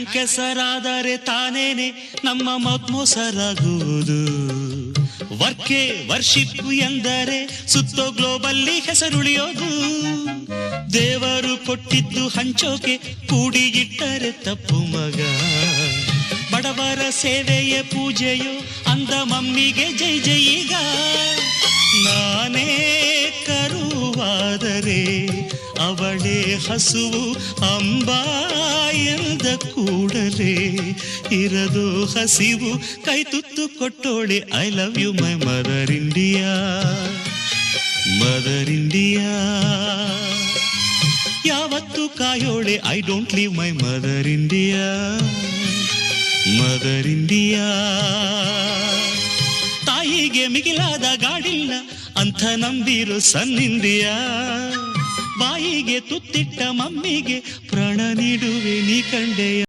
Bank ಹೆಸರಾದರೆ ತಾನೇನೆ ನಮ್ಮ ಮೊಸರಾಗುವುದು. ವರ್ಕೆ worship ಎಂದರೆ ಸುತ್ತೋ ಗ್ಲೋಬಲ್ಲಿ ಹೆಸರುಳಿಯೋದು. ದೇವರು ಕೊಟ್ಟಿದ್ದು ಹಂಚೋಕೆ ಕೂಡಿಗಿಟ್ಟರೆ ತಪ್ಪು ಮಗ. ಬಡವರ ಸೇವೆಯೇ ಪೂಜೆಯೋ ಅಂದ ಮಮ್ಮಿಗೆ ಜೈ ಜೈ ಈಗ. ನಾನೇ ಕರುವಾದರೆ ಅವಳೇ ಹಸುವು ಅಂಬಾ ಎಂದ ಕೂಡಲೇ ಇರದು ಹಸಿವು ಕೈ ತುತ್ತು ಕೊಟ್ಟೋಳೆ. I love you my mother India, mother India. ಯಾವತ್ತು ಕಾಯೋಳೆ I don't leave my mother India, mother India. ತಾಯಿಗೆ ಮಿಗಿಲಾದ ಗಾಡಿಲ್ಲ ಅಂತ ನಂಬಿರು ಸನ್ ಇಂಡಿಯಾ. ಬಾಯಿಗೆ ತುತ್ತಿಟ್ಟ ಮಮ್ಮಿಗೆ ಪ್ರಾಣ ನೀಡುವೆ ನೀ ಕಂಡೆಯ.